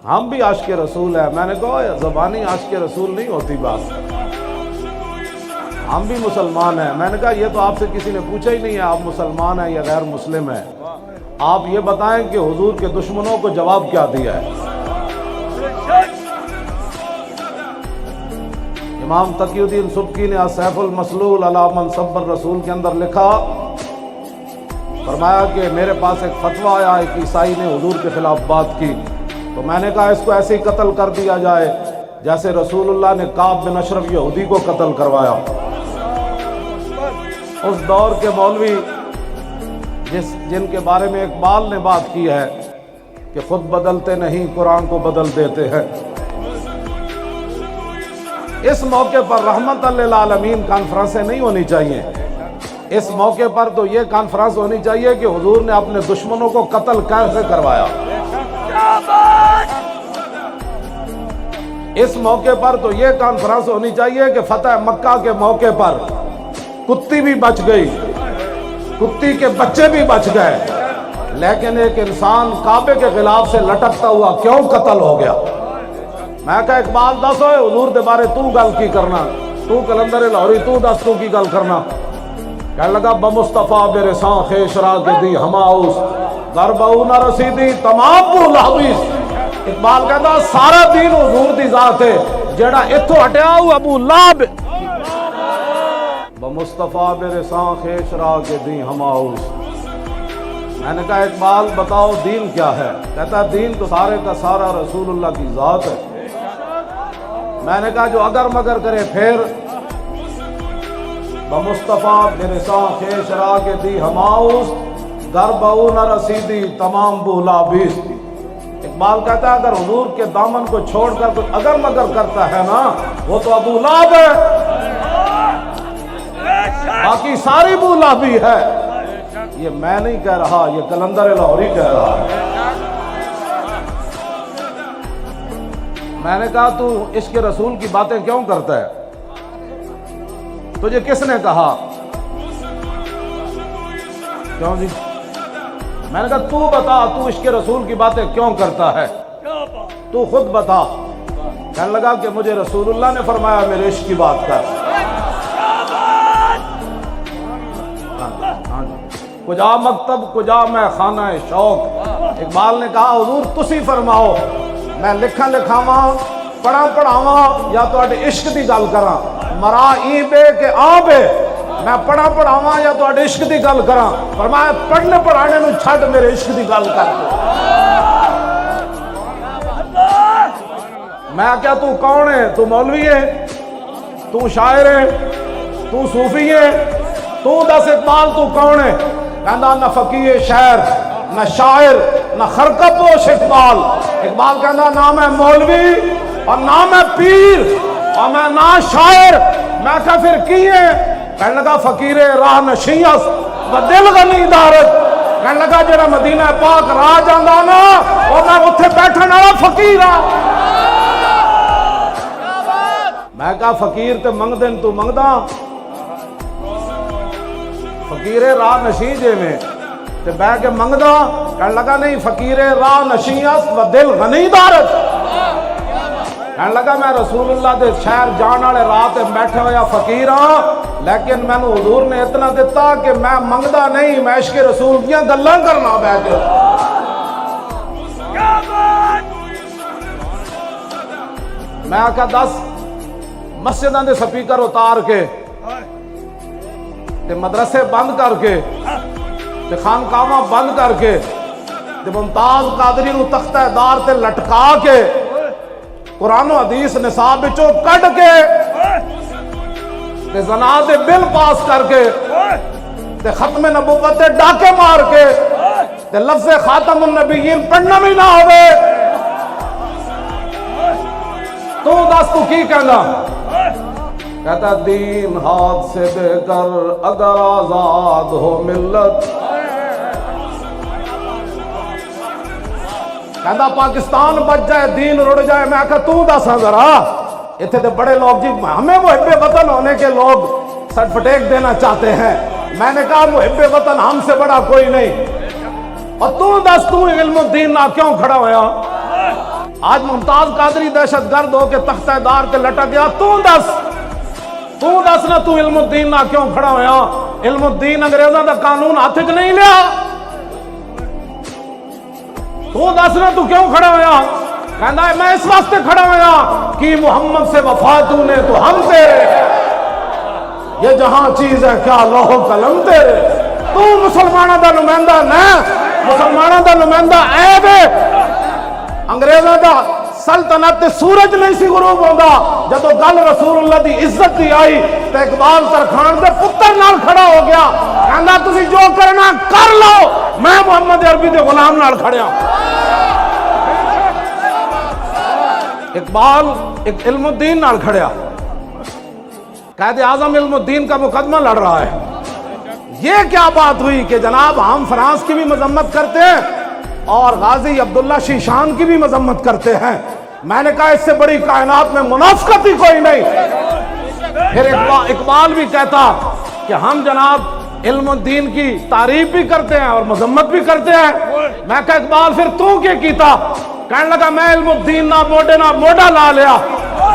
ہم بھی عاشق رسول ہیں. میں نے کہا زبانی عاشق رسول نہیں ہوتی بات, ہم بھی مسلمان ہیں. میں نے کہا یہ تو آپ سے کسی نے پوچھا ہی نہیں ہے آپ مسلمان ہیں یا غیر مسلم ہیں, آپ یہ بتائیں کہ حضور کے دشمنوں کو جواب کیا دیا ہے. امام تقی الدین سبکی نے سیف المسلول علی من سب الرسول کے اندر لکھا, فرمایا کہ میرے پاس ایک فتویٰ آیا, ایک عیسائی نے حضور کے خلاف بات کی, تو میں نے کہا اس کو ایسے ہی قتل کر دیا جائے جیسے رسول اللہ نے کعب بن اشرف یہودی کو قتل کروایا. اس دور کے مولوی جن کے بارے میں اقبال نے بات کی ہے کہ خود بدلتے نہیں قرآن کو بدل دیتے ہیں, اس موقع پر رحمت للعالمین کانفرنسیں نہیں ہونی چاہیے. اس موقع پر تو یہ کانفرنس ہونی چاہیے کہ حضور نے اپنے دشمنوں کو قتل کیسے کروایا. اس موقع پر تو یہ کانفرنس ہونی چاہیے کہ فتح مکہ کے موقع پر کتی بھی بچ گئی, کتی کے بچے بھی بچ گئے, لیکن ایک انسان کعبے کے خلاف سے لٹکتا ہوا کیوں قتل ہو گیا. میں کہا اقبال دس ہوئے حضور دے بارے تو گل کی کرنا, تو کلندر لاہوری تو دس تو کی گل کرنا. کہنے لگا بمصطفیٰ برساں خیش را کے دی ہماؤس غربہو نہ رسیدی تمام بو لحویس. اقبال کہتا سارا دین حضور دی ذات ہے, جیڑا اتھو ہٹیا ہو ابو لہب. بمصطفیٰ برساں خیش را کے دی ہماؤس. میں نے کہا اقبال بتاؤ دین کیا ہے. کہتا دین تو سارے کا سارا رسول اللہ کی ذات ہے. میں نے کہا جو اگر مگر کرے پھر بمصطفیٰ برساں خیش را کے دی ہماؤس غربہو نہ رسیدی تمام بولا بیس. اقبال کہتا ہے اگر حضور کے دامن کو چھوڑ کر کوئی اگر مگر کرتا ہے نا وہ تو ابو لہب ہے, باقی ساری بولا بھی ہے. یہ میں نہیں کہہ رہا, یہ کلندر لاہوری کہہ رہا ہے. میں نے کہا تو عشق رسول کی باتیں کیوں کرتا ہے, تجھے کس نے کہا کیوں جی. میں نے کہا تو بتا تو عشق رسول کی باتیں کیوں کرتا ہے, تو خود بتا. کہنے لگا کہ مجھے رسول اللہ نے فرمایا میرے عشق کی بات کر. کجا مکتب کجا میں خانہ شوق. اقبال نے کہا حضور تسی فرماؤ میں لکھاں لکھاواں پڑھاں پڑھاواں یا تو عشق دی گل کراں. مرا ای بے کہ آ بے, میں پڑھاں پڑھاواں یا تو عشق دی گل کراں. فرمایا پڑھنے پڑھانے نو چھڈ میرے عشق دی گل کر. میں کیا تو کون ہے, تو مولوی ہے, تو شاعر ہے, تو صوفی ہے, تو دس اقبال تو کون ہے. کہنا نہ فقیہ شعر نہ شاعر نہ خرقہ پوش اقبال. اقبال کہنا نام ہے مولوی اور نام ہے پیر اور میں نہ شاعر. میں کہا پھر کی ہے. کہنے لگا فقیر راہ نشیس و دل غنی دارت. کہنے لگا جڑا مدینہ پاک راہ جاندا نا اور میں اتھے بیٹھن والا فقیر ہاں. میں کہا فقیر تے منگ دن تو منگدا, فقیر راہ نشی جے میں تے بہ کے منگدا. کہنے لگا نہیں فقیر راہ نشیس و دل غنی دارت. کہنے لگا میں رسول اللہ دے شہر جان والے راہ تے بیٹھے ہویا فقیر ہاں, لیکن میں نے حضور نے اتنا دیتا کہ میں منگدا نہیں, میں عشق رسول دیاں گلاں کرنا بیٹھ کے. میں آکھا دس مسجداں دے سپیکر اتار کے تے مدرسے بند کر کے تے خانقاہاں بند کر کے تے ممتاز قادری نو تختہ دار تے لٹکا کے قرآن و حدیث نصاب وچوں کڈ کے تے زنا دے بل پاس کر کے تے ختم نبوت تے ڈاکے مار کے تے لفظ خاتم النبیین پڑھنا بھی نہ ہوئے, تو دس تو کی کہنا. کہتا دین ہاتھ سے دے کر اگر آزاد ہو ملت. کہتا پاکستان بچ جائے دین رڑ جائے. میں کہا تو دسا ذرا اتنے تو بڑے لوگ جی ہمیں محب وطن ہونے کے لوگ سرٹیفکیٹ دینا چاہتے ہیں. میں نے کہا محب وطن ہم سے بڑا کوئی نہیں. اور تو دس تو علم الدین نہ کیوں کھڑا ہویا. آج ممتاز قادری دہشت گرد ہو کے تختہ دار تے لٹک گیا. تو دس نا تو علم الدین نہ کیوں کھڑا ہویا؟ علم الدین انگریزاں دا قانون ہاتھ وچ نہیں لیا. تو دس نا تو کیوں کھڑا ہویا؟ کہندا ہے میں اس واسطے کھڑا ہویا کہ محمد سے وفا تو نے تو ہم تیرے، یہ جہاں چیز ہے کیا لوح و قلم تیرے. تو مسلمانوں دا نمائندہ نہ، مسلمانوں دا نمائندہ عیب ہے. انگریزاں دا سلطنت سورج نہیں سی غروب ہوندا. جدو گل رسول اللہ دی عزت دی آئی تے اقبال ترکھان دے پتر نال کھڑا ہو گیا. کہندا تسی جو کرنا کر لو، میں محمد عربی دے غلام نال کھڑیا. اقبال ایک علم الدین نال کھڑیا، قائد اعظم علم الدین کا مقدمہ لڑ رہا ہے. یہ کیا بات ہوئی کہ جناب ہم فرانس کی بھی مذمت کرتے ہیں اور غازی عبداللہ شیشان کی بھی مذمت کرتے ہیں. میں نے کہا اس سے بڑی کائنات میں منافقت ہی کوئی نہیں. پھر اقبال بھی کہتا کہ ہم جناب علم الدین کی تعریف بھی کرتے ہیں اور مذمت بھی کرتے ہیں. میں کہا اقبال پھر تو کیا کیتا؟ کہنے لگا میں علم الدین نہ موڈا لا لیا.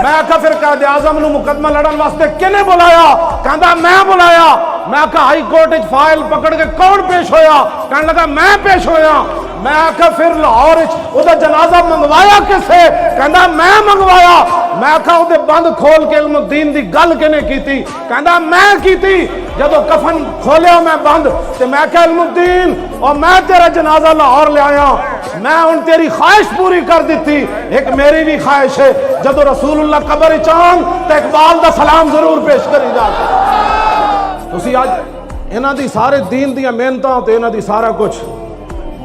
میں کہا پھر قائد اعظم نو مقدمہ لڑن واسطے کنے بلایا؟ کہندا میں بلایا. میں کہا ہائی کورٹ وچ فائل پکڑ کے کون پیش ہویا؟ کہنے لگا میں پیش ہویا. میں کہا پھر لاہور وچ او دا جنازہ منگوایا کسے؟ کہندا میں منگوایا. میں کہا او دے بند کھول کے علم الدین دی گل کنے کیتی؟ کہندا میں کیتی. جدو کفن کھولیا میں بند تے میں کہا علم الدین اور میں تیرا جنازہ لاہور لے آیا. میں ان تیری خواہش پوری کر دیتی، ایک میری بھی خواہش ہے جدو رسول اللہ قبر چان تے اقبال دا سلام ضرور پیش کری جاتا. تسی آج انہاں دی سارے دین دیاں محنتاں تے انہاں دی سارا کچھ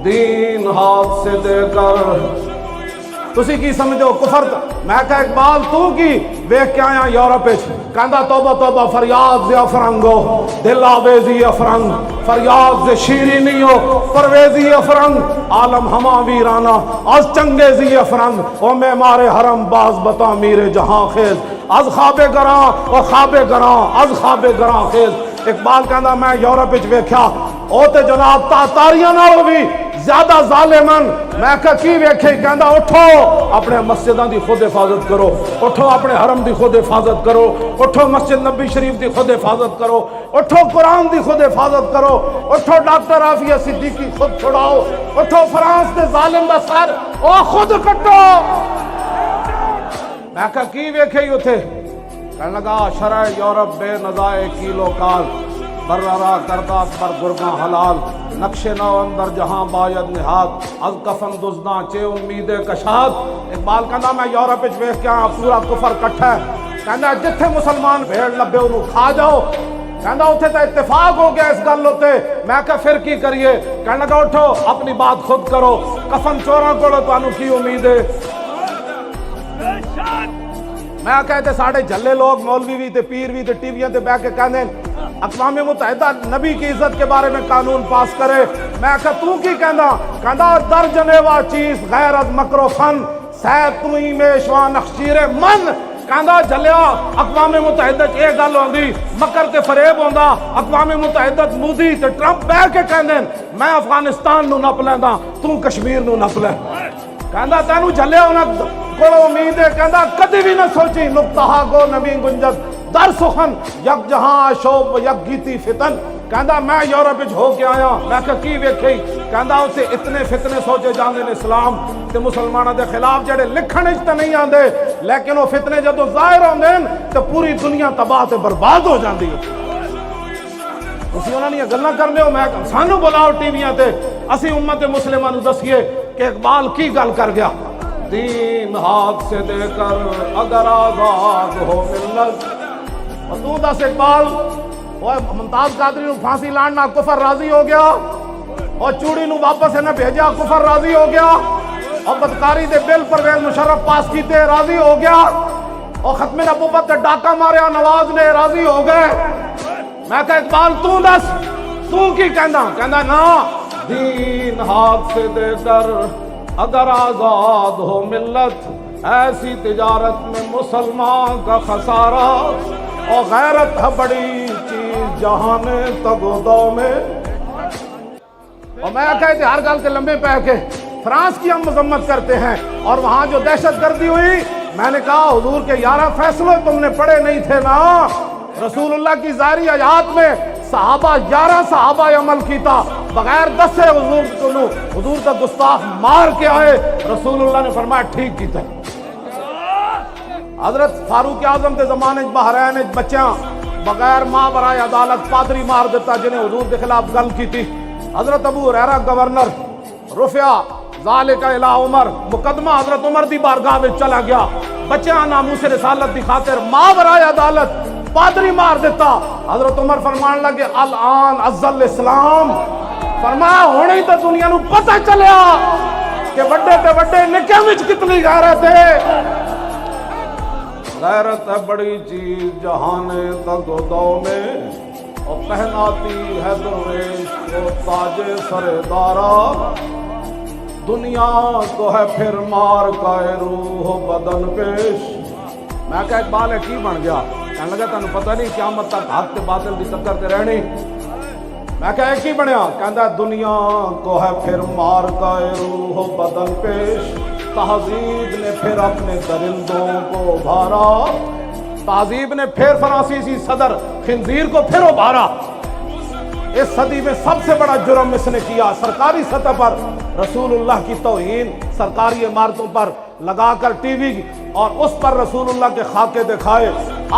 دین ہاتھ سے دے کر تسی کی سمجھو کفر. میں کہا اقبال تو کی ویکھ کے آیا یورپ وچ؟ کہندا توبہ توبہ فریاد زی افرنگو دل آویزی افرنگ، فریاد زی شیرینی ہو پرویزی افرنگ، عالم ہما ویرانا از چنگیزی افرنگ، او معمار حرم باز بتا میرے جہاں خیز، از خواب گراں او خواب گراں از خواب گراں خیز. اقبال کہندا میں یورپ وچ ویکھیا او تے جناب تاتاریاں نالوں بھی زیادہ ظالمن. میں کہا کی ویکھے؟ کہندا اٹھو اپنے مسجداں دی خود حفاظت کرو، اٹھو اپنے حرم دی خود حفاظت کرو، اٹھو مسجد نبی شریف دی خود حفاظت کرو، اٹھو قرآن دی خود حفاظت کرو، اٹھو ڈاکٹر عافیہ صدیقی خود چھڑاؤ، اٹھو فرانس دے ظالم دا سر او خود کٹو. میں کہا کی ویکھے اوتھے؟ کہنے لگا شرع یورپ بے نزائے کیلو کال، بررا کردہ پر گرگاں حلال، نقش نو اندر جہاں باید نہاد، از کفن دزداں چے امید کشاد. اقبال کہندا میں یورپ وچ ویکھ کے پورا کفر کٹھا ہے. کہندا جتھے مسلمان بھیڑ لبے انہوں کھا جاؤ. کہندا اتھے تا اتفاق ہو گیا اس گل ہوتے. میں کہا پھر کی کریے؟ کہنے لگا اٹھو اپنی بات خود کرو، کفن چوراں کولوں تانوں کی امید ہے؟ میں کہتے ساڑھے جھلے لوگ مولوی بھی تے پیر بھی تے ٹی ویاں تے بیٹھ کے کہندے اقوام متحدہ نبی کی عزت کے بارے میں قانون پاس کرے. میں کہا تو کی کہندا؟ کہندا در جنیوا چیز غیر از مکر و فن، سید تمہیں میشوان نخشیر من. کہندا جھلیا اقوام متحدہ اے گل ہوندی مکر تے فریب ہوندا، اقوام متحدہ مودی تے ٹرمپ بیٹھ کے کہندے میں افغانستان نو نپ لیندا تو کشمیر نو نپ لے. کہندا تینوں جھلیا انہاں کو امید ہے. کہندا کدی بھی نہ سوچی نقطہ گو نمی گنجت در سخن یک جہاں شوب یک گیتی فتن. کہندا میں یورپ وچ ہو کے آیا. میں کہا کی ویکھی؟ کہندا اتھے اتنے فتنے سوچے جاندے نے اسلام تے مسلماناں دے خلاف جڑے لکھن وچ تے نہیں آندے، لیکن وہ فتنے جدوں ظاہر ہوندے تے پوری دنیا تباہ تے برباد ہو جاندی ہے. تسی انہاں دیاں گلاں کرنے ہو. میں سانو بلاؤ ٹی ویاں تے اسی امت مسلمہ نوں دسیے کہ اقبال کی گل کر گیا. دین ہاتھ سے دے کر اگر آزاد ہو ملت. اور تو دس اقبال ممتاز قادری نو پھانسی لاننا کفر راضی ہو گیا، اور چوڑی نو واپس انہیں بھیجا کفر راضی ہو گیا، اور بدکاری دے بل پرویز مشرف پاس کیتے راضی ہو گیا، اور ختم نبوت تے ڈاکہ ماریا نواز نے راضی ہو گئے. میں کہا اقبال تو دس تو کی کہندا؟ کہندا نا دین ہاتھ سے دے کر اگر آزاد ہو ملت، ایسی تجارت میں مسلمان کا خسارہ، اور غیرت ہے بڑی چیز جہان تگ و دو میں. اور میں کہتے ہر گل کے لمبے پہ کے فرانس کی ہم مذمت کرتے ہیں اور وہاں جو دہشت گردی ہوئی، میں نے کہا حضور کے 11 فیصلے تم نے پڑھے نہیں تھے نا؟ رسول اللہ کی ظاہری حیات میں صحابہ 11 صحابہ عمل کیتا بغیر دسے حضور کا گستاخ مار کے آئے، رسول اللہ نے فرمایا ٹھیک کیتا۔ حضرت فاروق اعظم کے زمانے بحرین بچیاں بغیر ماں برائے عدالت پادری مار دیتا جنہیں حضور کے خلاف گل کی تھی۔ حضرت ابو ہریرہ گورنر رفع ذالک الی عمر، مقدمہ حضرت عمر دی بارگاہ میں چلا گیا، بچیاں ناموس رسالت دی خاطر ماں برائے عدالت پادری مار دیتا۔ حضرت عمر فرمان لگے الان ازل اسلام، فرمایا ہونے ہی تو دنیا نو پتہ چلیا کہ بڑے تے بڑے نکے وچ کتنی غیرت ہے۔ غیرت ہے بڑی چیز جہان تک دو میں، اور پہناتی ہے درویش کو تاج سر دارا، دنیا کو ہے پھر مار کا روح بدن پیش۔ میں کہا اقبال ہے کی بن گیا؟ کہنے لگا تانوں پتہ نہیں قیامت تک حق تے باطل دی ٹکر تے رہنی۔ میں کہا ایک ہی بنیا؟ کہندا دنیا کو ہے پھر مار کا روح بدن پیش، تہذیب نے پھر اپنے درندوں کو ابھارا، تہذیب نے پھر فرانسیسی صدر خنزیر کو پھر ابھارا۔ اس صدی میں سب سے بڑا جرم اس نے کیا، سرکاری سطح پر رسول اللہ کی توہین، سرکاری عمارتوں پر لگا کر ٹی وی اور اس پر رسول اللہ کے خاکے دکھائے۔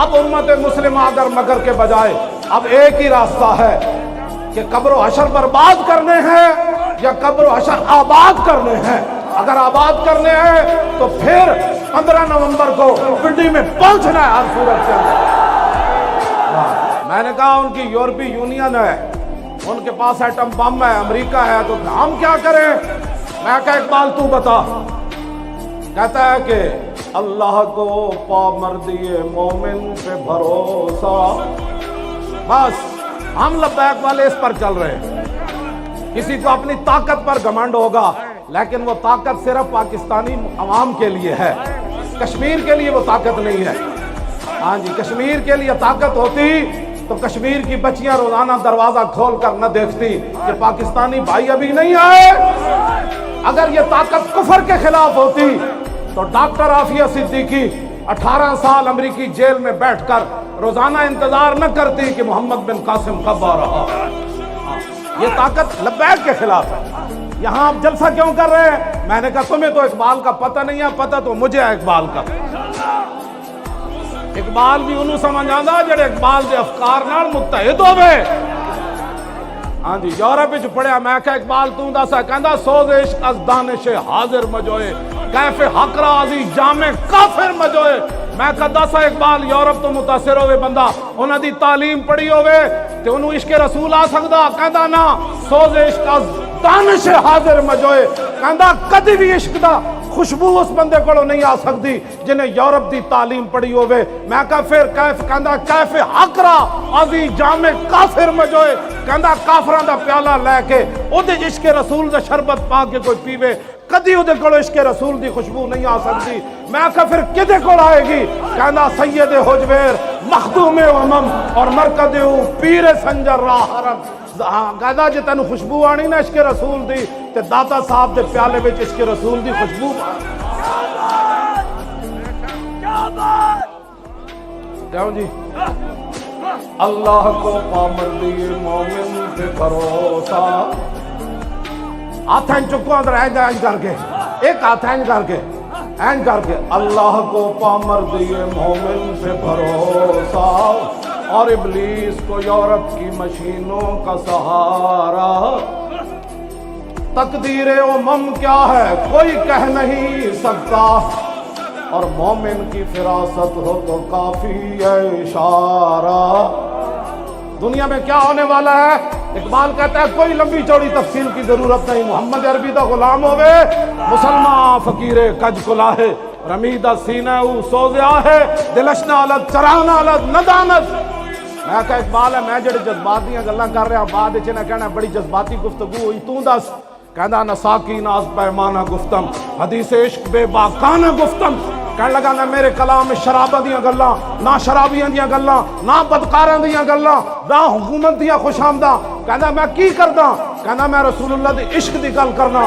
اب امت مسلمہ اگر مگر کے بجائے اب ایک ہی راستہ ہے کہ قبر و حشر برباد کرنے ہیں یا قبر و حشر آباد کرنے ہیں۔ اگر آباد کرنے ہیں تو پھر 15 نومبر کو پنڈی میں پہنچنا ہے ہر صورت کے اندر۔ میں نے کہا ان کی یورپی یونین ہے، ان کے پاس ایٹم بم ہے، امریکہ ہے، تو ہم کیا کریں؟ میں کہا اقبال تو بتا۔ کہتا ہے کہ اللہ کو پا مردی مومن پہ بھروسہ، بس ہم لبیک والے اس پر چل رہے ہیں۔ کسی کو اپنی طاقت پر گھمنڈ ہوگا لیکن وہ طاقت صرف پاکستانی عوام کے لیے ہے، کشمیر کے لیے وہ طاقت نہیں ہے۔ ہاں جی، کشمیر کے لیے طاقت ہوتی تو کشمیر کی بچیاں روزانہ دروازہ کھول کر نہ دیکھتی کہ پاکستانی بھائی ابھی نہیں آئے۔ اگر یہ طاقت کفر کے خلاف ہوتی تو ڈاکٹر عافیہ صدیقی 18 سال امریکی جیل میں بیٹھ کر روزانہ انتظار نہ کرتی کہ محمد بن قاسم کب آ رہا۔ یہ طاقت لبیک کے خلاف ہے۔ یہاں آپ جلسہ کیوں کر رہے ہیں؟ میں نے کہا تمہیں تو اقبال کا پتہ نہیں ہے، پتہ تو مجھے ہے اقبال کا۔ اقبال بھی انہوں سمجھ آندا جڑے اقبال دے افکار نال متحد ہوئے۔ ہاں جی، یورپ وچ پڑھیا، میں کہا اقبال تو دسا، کہندا سوز عشق از دانش حاضر مجوئے، کیف حق رازی جامع کافر مجوئے۔ میں کہا دسا اقبال یورپ تو متاثر ہوئے بندہ، انہاں دی تعلیم پڑھی ہوئے تے انہوں عشق رسول آ سکدا؟ کہندا نا، سوز عشق از دانش حاضر مجوئے، کہندا کدی بھی عشق دا خوشبو اس بندے کو نہیں آ سکتی جنہیں یورپ دی تعلیم پڑھی ہوئے۔ میں کہا پھر کیف؟ کہندا کیف حق را ازی جامع کافر مجوئے، کہندا کافراں دا پیالہ لے کے او دے عشق رسول دا شربت پا کے کوئی پیوے، کدی او دے کول عشق رسول دی خوشبو نہیں آ سکتی۔ میں کہا پھر کدے کول آئے گی؟ کہندا سید حجویر مخدوم امم اور مرکز پیر سنجر راہ حرم۔ کہندا جے تینوں خوشبو آنی نا عشق رسول دی تے داتا صاحب دے پیالے وچ عشق رسول دی خوشبو کیوں جی؟ اللہ کو پا مردی مومن پہ بھروسہ، ہاتھ اینج چکو اندر اینج کر کے، ایک ہاتھ اینج کر کے، اینج کر کے، اللہ کو پا مردی مومن پہ بھروسہ، اور ابلیس کو یورپ کی مشینوں کا سہارا۔ تقدیر امم کیا ہے کوئی کہہ نہیں سکتا، اور مومن کی فراست ہو تو کافی ہے اشارہ۔ دنیا میں کیا ہونے والا ہے؟ اقبال کہتا ہے کوئی لمبی چوڑی تفصیل کی ضرورت نہیں، محمد عربی دا غلام ہوئے، مسلمان فقیر کج کلاہے، رمیدہ سینہ او سوزیا ہے، دلشنا علت چرانا علت ندانت۔ میں کہا اقبال ہے میں جڑے جذباتیاں گلاں کر رہا بعد وچ نہ کہنا بڑی جذباتی گفتگو ہوئی، تو دس۔ کہندا نہ ساکی ناز پیمانہ گفتم، حدیث عشق بے باکانہ گفتم۔ کہنے لگا نہ میرے کلام شرابہ دیاں گلاں، نہ شرابیاں دیاں گلاں، نہ بدکاراں دیاں گلاں، نہ حکومت دیاں خوش آمداں۔ کہندا میں کی کردا؟ کہندا میں رسول اللہ دے عشق دی گل کرنا،